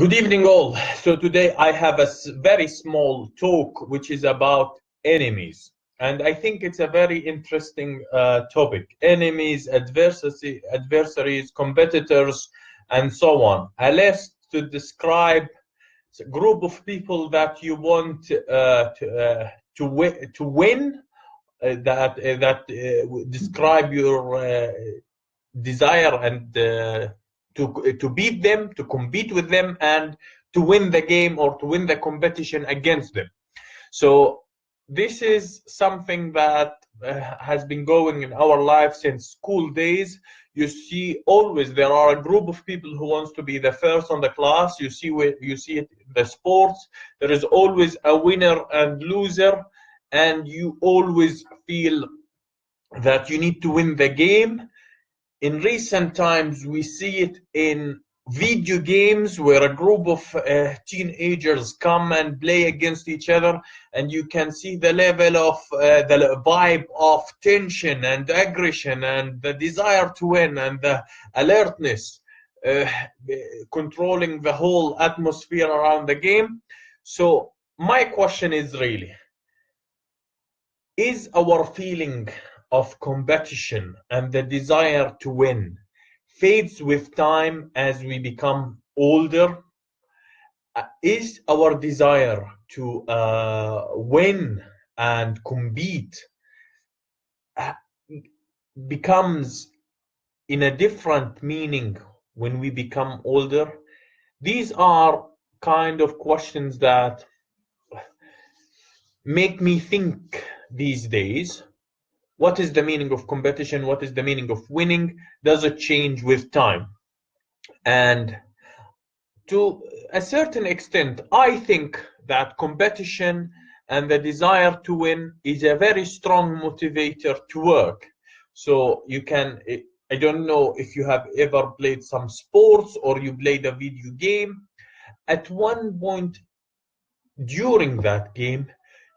Good evening, all. So today I have a very small talk, which is about enemies. And I think it's a very interesting topic. Enemies, adversaries, competitors, and so on. A list to describe a group of people that you want to win, that describe your desire and to beat them, to compete with them, and to win the game or to win the competition against them. So this is something that has been going in our life since school days. You see, always there are a group of people who wants to be the first on the class. You see it in the sports. There is always a winner and loser, and you always feel that you need to win the game. In recent times, we see it in video games where a group of teenagers come and play against each other, and you can see the level of the vibe of tension and aggression and the desire to win and the alertness uh, controlling the whole atmosphere around the game. So my question is really, is our feeling of competition and the desire to win fades with time as we become older? Is our desire to win and compete uh, becomes in a different meaning when we become older? These are kind of questions that make me think these days. What is the meaning of competition? What is the meaning of winning? Does it change with time? And to a certain extent, I think that competition and the desire to win is a very strong motivator to work. So you can, I don't know if you have ever played some sports or you played a video game. At one point during that game,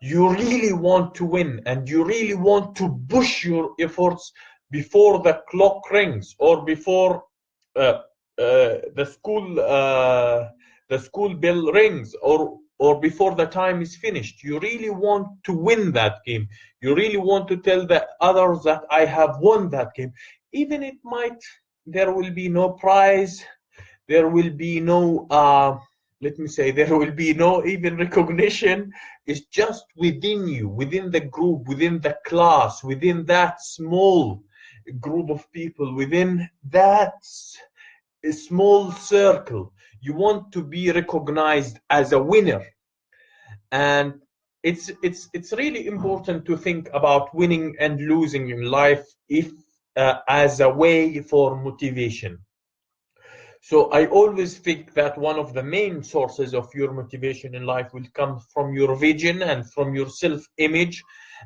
you really want to win and you really want to push your efforts before the clock rings or before uh, the school bell rings or before the time is finished. You really want to win that game. You really want to tell the others that I have won that game. Even there will be no prize, there will be no let me say, there will be no even recognition. It's just within you, within the group, within the class, within that small group of people, within that small circle. You want to be recognized as a winner. And it's really important to think about winning and losing in life if as a way for motivation. So I always think that one of the main sources of your motivation in life will come from your vision and from your self-image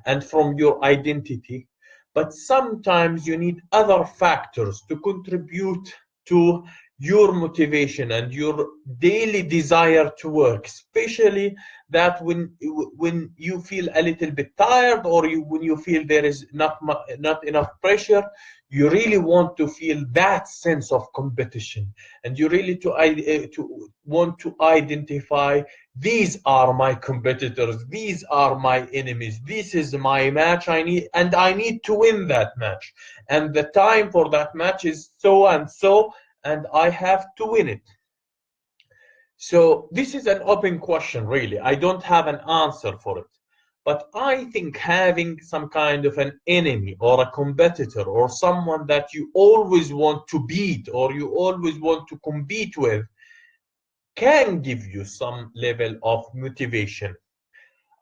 and from your identity. But sometimes you need other factors to contribute to your motivation and your daily desire to work, especially that when you feel a little bit tired or when you feel there is not enough pressure, you really want to feel that sense of competition, and you really to want to identify, these are my competitors, these are my enemies, this is my match, I need to win that match, and the time for that match is so and so, and I have to win it. So this is an open question, really. I don't have an answer for it. But I think having some kind of an enemy or a competitor or someone that you always want to beat or you always want to compete with can give you some level of motivation.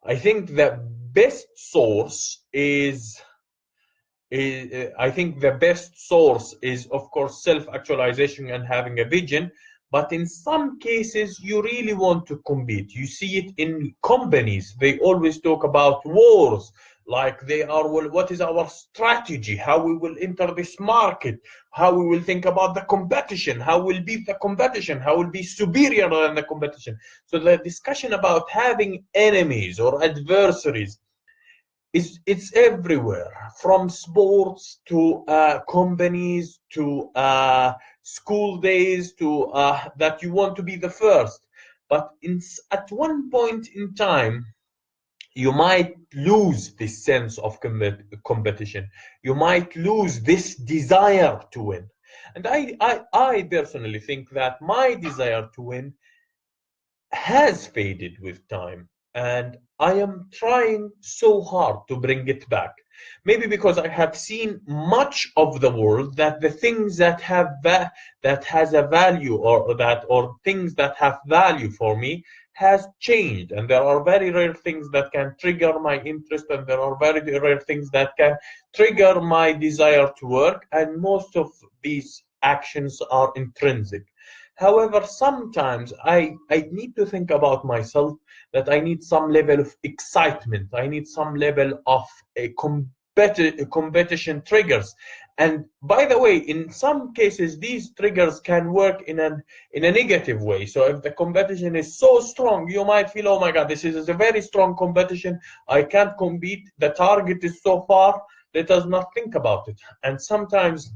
I think the best source I think the best source is, of course, self-actualization and having a vision. But in some cases, you really want to compete. You see it in companies. They always talk about wars, like they are, well, what is our strategy? How we will enter this market? How we will think about the competition? How we'll beat the competition? How we'll be superior than the competition? So the discussion about having enemies or adversaries, it's everywhere, from sports to companies to school days to that you want to be the first. But at one point in time, you might lose this sense of competition. You might lose this desire to win. And I personally think that my desire to win has faded with time, and I am trying so hard to bring it back. Maybe because I have seen much of the world, that the things that that has a value, or things that have value for me, has changed, and there are very rare things that can trigger my interest, and there are very rare things that can trigger my desire to work, and most of these actions are intrinsic. However, sometimes I need to think about myself, that I need some level of excitement. I need some level of a competition triggers. And by the way, in some cases, these triggers can work in a negative way. So if the competition is so strong, you might feel, oh my God, this is a very strong competition. I can't compete. The target is so far. Let us not think about it. And sometimes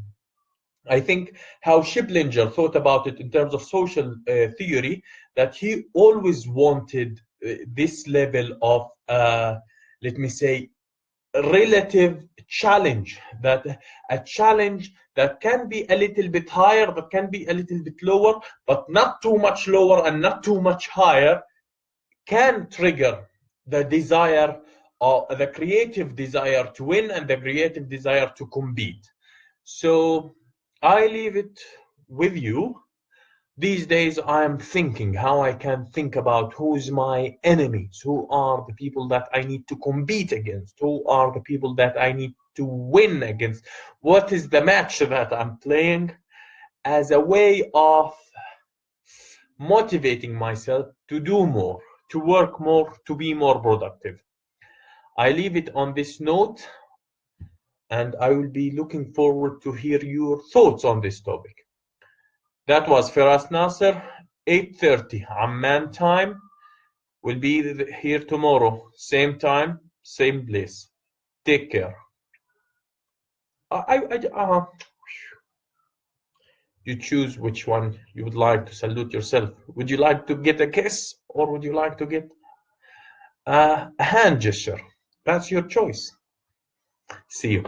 I think how Shiplinger thought about it in terms of social theory, that he always wanted this level of, let me say, relative challenge, that a challenge that can be a little bit higher, but can be a little bit lower, but not too much lower and not too much higher, can trigger the desire, or the creative desire to win, and the creative desire to compete. So I leave it with you. These days, I am thinking how I can think about who's my enemies, who are the people that I need to compete against, who are the people that I need to win against, what is the match that I'm playing, as a way of motivating myself to do more, to work more, to be more productive. I leave it on this note, and I will be looking forward to hear your thoughts on this topic. That was Feras Nasser, 8:30 Amman time. We'll be here tomorrow, same time, same place. Take care. You choose which one you would like to salute yourself. Would you like to get a kiss, or would you like to get a hand gesture? That's your choice. See you.